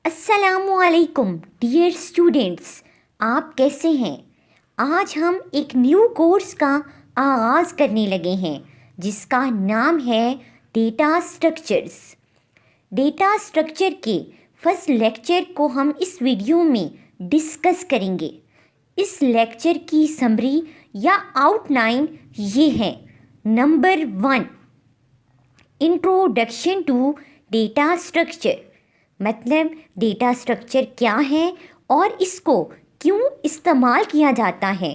अस्सलामुअलैकुम dear students, आप कैसे हैं। आज हम एक न्यू कोर्स का आगाज़ करने लगे हैं जिसका नाम है डेटा स्ट्रक्चर्स। डेटा स्ट्रक्चर के फर्स्ट लेक्चर को हम इस वीडियो में डिस्कस करेंगे। इस लेक्चर की समरी या आउटलाइन ये है। Number 1, introduction to data structure, मतलब डेटा स्ट्रक्चर क्या है और इसको क्यों इस्तेमाल किया जाता है।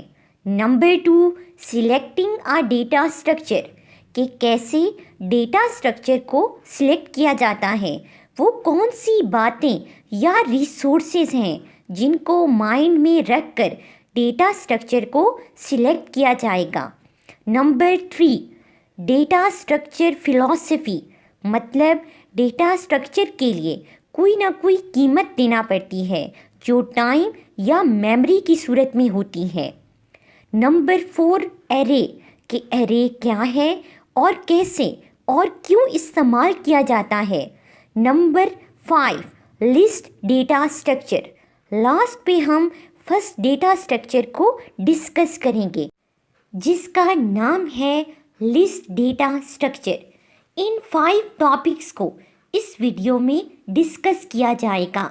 Number 2, selecting a data structure, कि कैसे डेटा स्ट्रक्चर को सिलेक्ट किया जाता है, वो कौन सी बातें या रिसोर्सेज हैं जिनको माइंड में रख कर डेटा स्ट्रक्चर को सिलेक्ट किया जाएगा। नंबर 3, डेटा स्ट्रक्चर फिलॉसफी, मतलब डेटा स्ट्रक्चर के लिए कोई ना कोई कीमत देना पड़ती है जो टाइम या मेमोरी की सूरत में होती है। नंबर 4, एरे, कि एरे क्या है और कैसे और क्यों इस्तेमाल किया जाता है। Number 5, list data structure. Last पे हम फर्स्ट डेटा स्ट्रक्चर को डिस्कस करेंगे जिसका नाम है लिस्ट डेटा स्ट्रक्चर। इन 5 टॉपिक्स को इस वीडियो में डिस्कस किया जाएगा।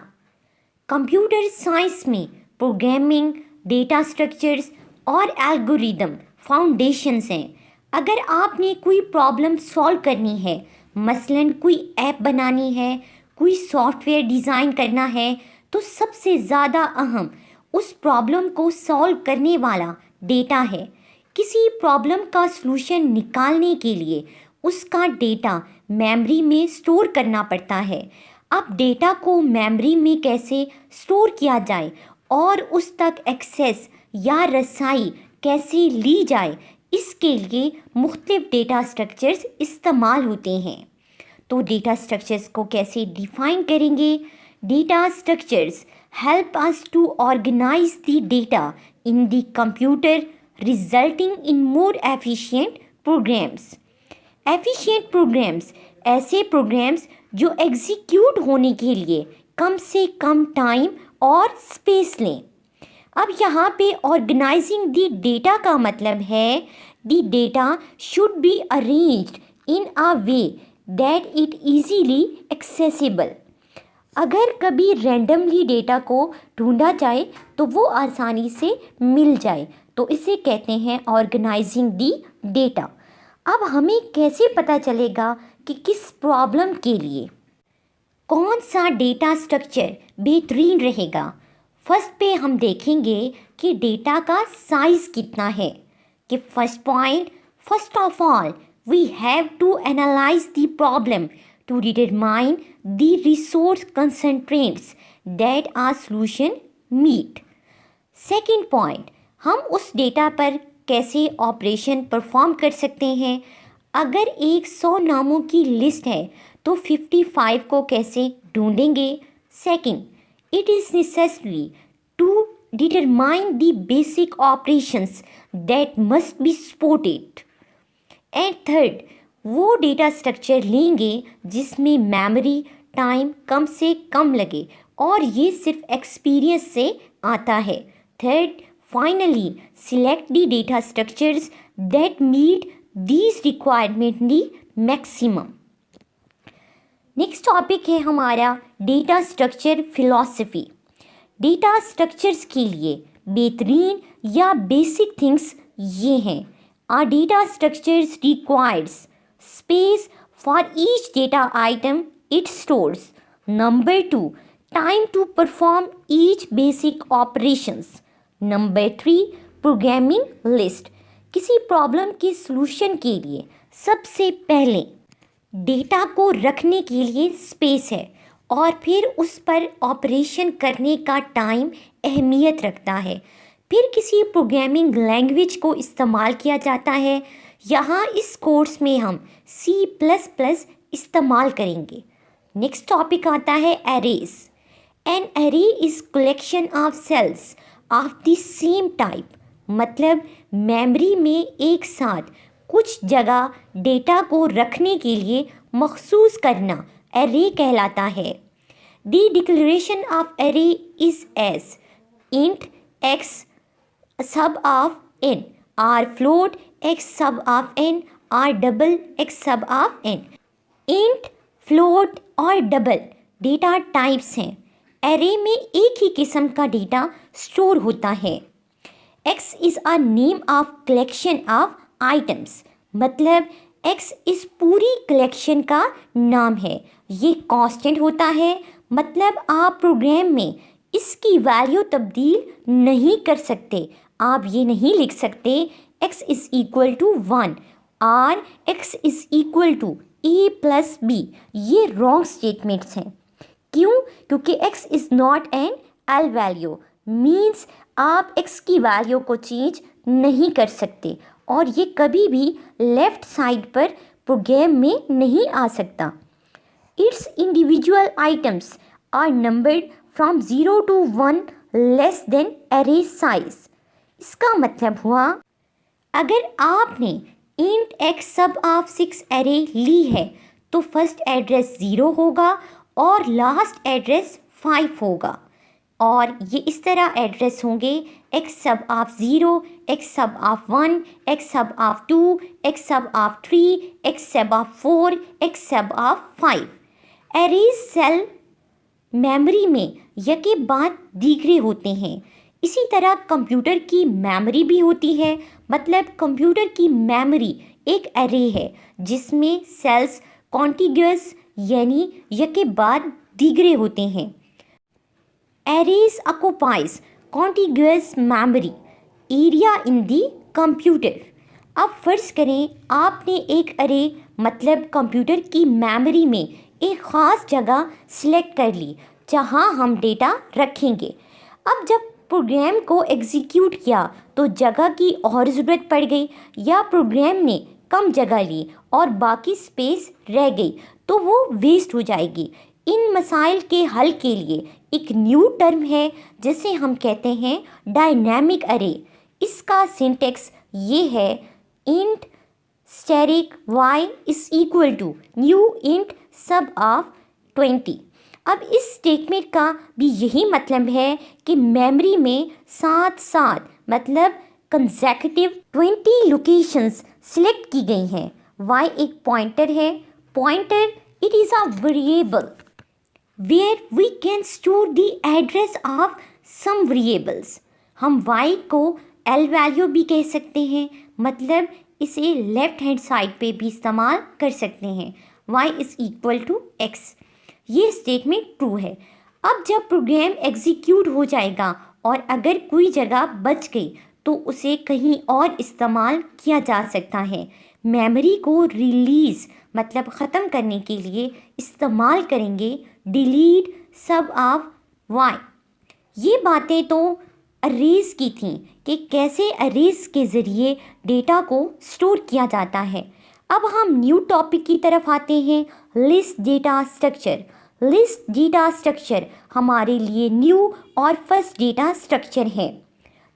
कंप्यूटर साइंस में प्रोग्रामिंग, डेटा स्ट्रक्चर्स और एल्गोरिदम फाउंडेशंस हैं। अगर आपने कोई प्रॉब्लम सॉल्व करनी है, मसलन कोई ऐप बनानी है, कोई सॉफ्टवेयर डिज़ाइन करना है, तो सबसे ज़्यादा अहम उस प्रॉब्लम को सॉल्व करने वाला डेटा है। किसी प्रॉब्लम का सलूशन निकालने के लिए उसका डेटा मेमोरी में स्टोर करना पड़ता है। अब डेटा को मेमोरी में कैसे स्टोर किया जाए और उस तक एक्सेस या रसाई कैसे ली जाए, इसके लिए मुख्तलिफ डेटा स्ट्रक्चर्स इस्तेमाल होते हैं। तो डेटा स्ट्रक्चर्स को कैसे डिफ़ाइन करेंगे। Data structures help us to organize the data in the computer, resulting in more efficient programs. Efficient programs ऐसे प्रोग्राम्स जो एग्जीक्यूट होने के लिए कम से कम टाइम और स्पेस लें। अब यहाँ पे ऑर्गेनाइजिंग द डेटा का मतलब है the data should be arranged in a way that it easily accessible. अगर कभी रैंडमली डेटा को ढूंढा जाए तो वो आसानी से मिल जाए, तो इसे कहते हैं ऑर्गेनाइजिंग द डेटा। अब हमें कैसे पता चलेगा कि किस प्रॉब्लम के लिए कौन सा डेटा स्ट्रक्चर बेहतरीन रहेगा। फर्स्ट पे हम देखेंगे कि डेटा का साइज़ कितना है। कि first of all we have to analyze the problem to determine the resource constraints that are solution meet. Second point, हम उस डेटा पर कैसे ऑपरेशन परफॉर्म कर सकते हैं। अगर 100 नामों की लिस्ट है तो 55 को कैसे ढूंढेंगे। Second, it is necessary to determine the basic operations that must be supported. And third, वो डेटा स्ट्रक्चर लेंगे जिसमें मेमोरी टाइम कम से कम लगे और ये सिर्फ एक्सपीरियंस से आता है। Third, finally select the data structures that meet these requirements the maximum। Next topic है हमारा data structure philosophy. Data structures के लिए बेहतरीन या बेसिक थिंग्स ये हैं। Are data structures requires space for each data item it stores. Number 2, time to perform each basic operations. Number 3, programming list, किसी problem के सलूशन के लिए सबसे पहले डेटा को रखने के लिए स्पेस है और फिर उस पर ऑपरेशन करने का टाइम अहमियत रखता है। फिर किसी प्रोग्रामिंग लैंग्वेज को इस्तेमाल किया जाता है। यहाँ इस कोर्स में हम C++ इस्तेमाल करेंगे। नेक्स्ट टॉपिक आता है arrays. An array is collection of cells of the same type, मतलब मेमोरी में एक साथ कुछ जगह डेटा को रखने के लिए मखसूस करना एरे कहलाता है। The declaration of array is as int x sub of n, r float x sub of n, r double x sub of n. int, float और डबल डेटा टाइप्स हैं। एरे में एक ही किस्म का डेटा स्टोर होता है। x is a name of collection of items, मतलब x इस पूरी कलेक्शन का नाम है। ये कांस्टेंट होता है, मतलब आप प्रोग्राम में इसकी वैल्यू तब्दील नहीं कर सकते। आप ये नहीं लिख सकते x इज़ इक्वल टू 1 और x is equal to a plus b. ये रॉन्ग स्टेटमेंट्स हैं। क्यों? क्योंकि x is not an L value, means आप x की वैल्यू को चेंज नहीं कर सकते और ये कभी भी लेफ़्ट साइड पर प्रोग्राम में नहीं आ सकता। Its individual items are numbered from 0 to 1 less than array size. इसका मतलब हुआ, अगर आपने int x sub of 6 array ली है तो फर्स्ट एड्रेस 0 होगा और लास्ट एड्रेस 5 होगा, और ये इस तरह एड्रेस होंगे x sub of 0, x sub of 1, x sub of 2, x sub of 3, x sub of 4, x sub of 5। Arrays cell memory में यके बाद दीगरे होते हैं। इसी तरह कंप्यूटर की मेमोरी भी होती है, मतलब कंप्यूटर की मेमोरी एक एरे है जिसमें सेल्स कॉन्टिग्यूअस यानी यके बाद दीगरे होते हैं। Arrays occupies contiguous memory area in the computer. अब फ़र्ज़ करें आपने एक एरे मतलब कंप्यूटर की मेमोरी में एक ख़ास जगह सिलेक्ट कर ली जहां हम डेटा रखेंगे। अब जब प्रोग्राम को एग्जीक्यूट किया तो जगह की और ज़रूरत पड़ गई, या प्रोग्राम ने कम जगह ली और बाकी स्पेस रह गई तो वो वेस्ट हो जाएगी। इन मसाइल के हल के लिए एक न्यू टर्म है जिसे हम कहते हैं डायनामिक अरे। इसका सिंटेक्स ये है, int static y is equal to new int sub of 20। अब इस स्टेटमेंट का भी यही मतलब है कि मेमोरी में साथ साथ मतलब कंसेक्यूटिव 20 लोकेशंस सिलेक्ट की गई हैं। y एक पॉइंटर है। Pointer it is a variable where we can store the address of some variables. हम y को एल वैल्यू भी कह सकते हैं, मतलब इसे लेफ़्ट हैंड साइड पे भी इस्तेमाल कर सकते हैं। y is equal to x। ये स्टेटमेंट ट्रू है। अब जब प्रोग्राम एग्जीक्यूट हो जाएगा और अगर कोई जगह बच गई तो उसे कहीं और इस्तेमाल किया जा सकता है। मेमोरी को रिलीज़ मतलब ख़त्म करने के लिए इस्तेमाल करेंगे डिलीट सब ऑफ y। ये बातें तो अरेज की थी कि कैसे अरेज के ज़रिए डेटा को स्टोर किया जाता है। अब हम न्यू टॉपिक की तरफ आते हैं, list data structure. List data structure हमारे लिए न्यू और फर्स्ट डेटा स्ट्रक्चर है।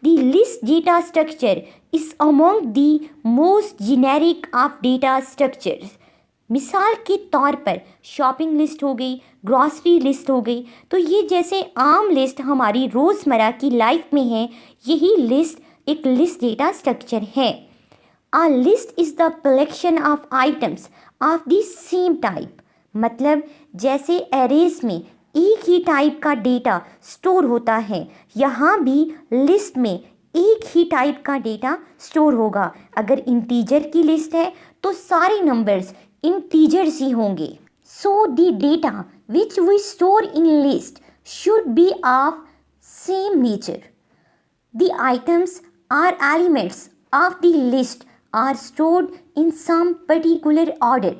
The list data structure is among the most generic of data structures. मिसाल के तौर पर शॉपिंग लिस्ट हो गई, ग्रॉसरी लिस्ट हो गई, तो ये जैसे आम लिस्ट हमारी रोज़मर्रा की लाइफ में है, यही लिस्ट एक लिस्ट डेटा स्ट्रक्चर है। A list is the collection of items of the same type, मतलब जैसे एरेज में एक ही टाइप का डेटा स्टोर होता है, यहाँ भी लिस्ट में एक ही टाइप का डेटा स्टोर होगा। अगर इंटीजर की लिस्ट है तो सारे नंबर्स इंटीजर्स ही होंगे। So the data which we store in list should be of same nature. The items are elements of the list are stored in some particular order,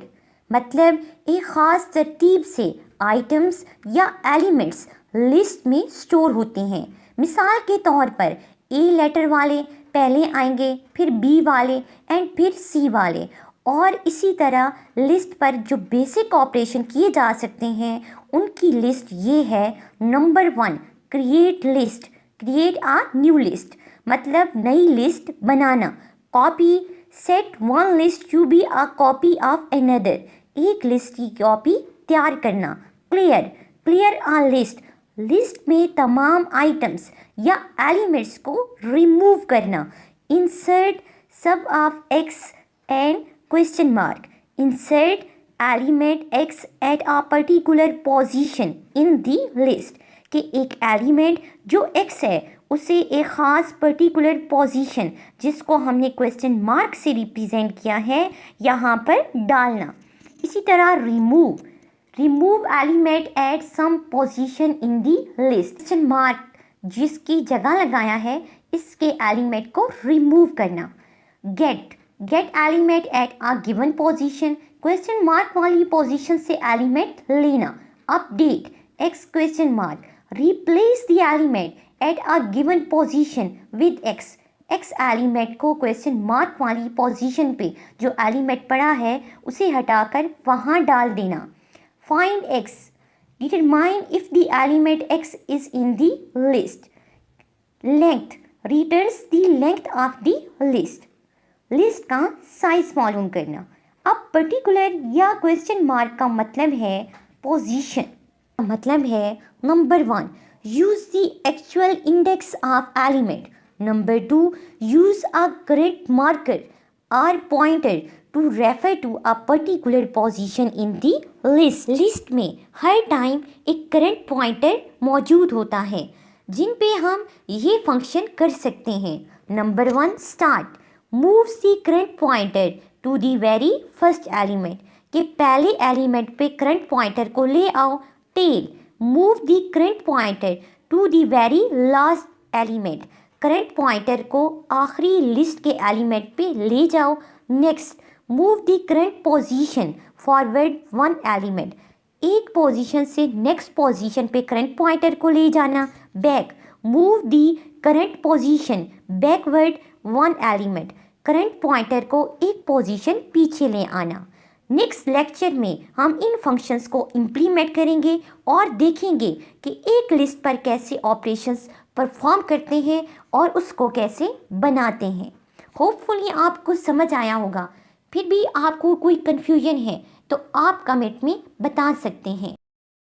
मतलब एक ख़ास तरतीब से आइटम्स या एलिमेंट्स लिस्ट में store होते हैं। मिसाल के तौर पर ए लेटर वाले पहले आएंगे, फिर बी वाले एंड फिर सी वाले, और इसी तरह लिस्ट पर जो बेसिक ऑपरेशन किए जा सकते हैं उनकी लिस्ट ये है। Number 1 create list, create a new list मतलब नई लिस्ट बनाना। Copy set one list to be a copy of another, एक लिस्ट की कॉपी तैयार करना। Clear clear a list, list में तमाम आइटम्स या एलिमेंट्स को रिमूव करना। इंसर्ट सब of x and question mark, insert element x at a particular position in the list, कि एक एलिमेंट जो एक्स है उसे एक ख़ास पर्टिकुलर पोजीशन जिसको हमने क्वेश्चन मार्क से रिप्रेजेंट किया है यहाँ पर डालना। इसी तरह remove, remove element at some position in the list, question mark जिसकी जगह लगाया है इसके एलिमेंट को रिमूव करना। Get, get element at a given position, question mark वाली पोजीशन से एलिमेंट लेना। Update x question mark, replace the element at a given position with x, x element को क्वेश्चन मार्क वाली पोजीशन पे जो element पड़ा है उसे हटाकर वहाँ डाल देना। Find x, determine if the element x is in the list. Length, returns the length of the list, list का साइज मालूम करना। अब पर्टिकुलर या क्वेश्चन मार्क का मतलब है पोजीशन, मतलब है number 1 use the actual index of element, number 2 use a correct marker और pointer to refer to a particular position in the list, list में हर टाइम एक करंट पॉइंटर मौजूद होता है जिन पे हम ये फंक्शन कर सकते हैं। Number 1 start, moves the current pointer to the very first element, के पहले एलिमेंट पे करंट पॉइंटर को ले आओ। Tail, move the current pointer to the very last element, current pointer को आखिरी लिस्ट के एलिमेंट पे ले जाओ। Next, move the current position forward 1 element, एक पोजीशन से नेक्स्ट पोजीशन पे करंट पॉइंटर को ले जाना। Back, move the current position backward 1 element, current pointer को एक पोजीशन पीछे ले आना। नेक्स्ट लेक्चर में हम इन फंक्शंस को इम्प्लीमेंट करेंगे और देखेंगे कि एक लिस्ट पर कैसे ऑपरेशंस परफॉर्म करते हैं और उसको कैसे बनाते हैं। होपफुली आपको समझ आया होगा। फिर भी आपको कोई कन्फ्यूजन है तो आप कमेंट में बता सकते हैं।